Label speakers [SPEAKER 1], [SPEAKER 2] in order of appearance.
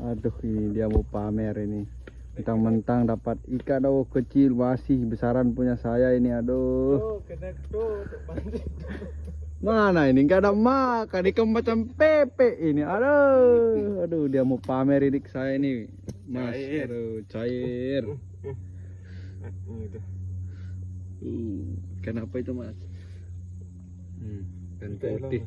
[SPEAKER 1] Aduh, ini dia mau pamer ini. Mentang-mentang dapat ikan kecil, masih besaran punya saya ini. Aduh. Mana ini nggak ada makan ikan macam pepe ini. Aduh, dia mau pamer ini ke saya ini, Mas.
[SPEAKER 2] Cair.
[SPEAKER 1] Aduh, cair. Kenapa itu, Mas? Ikan putih.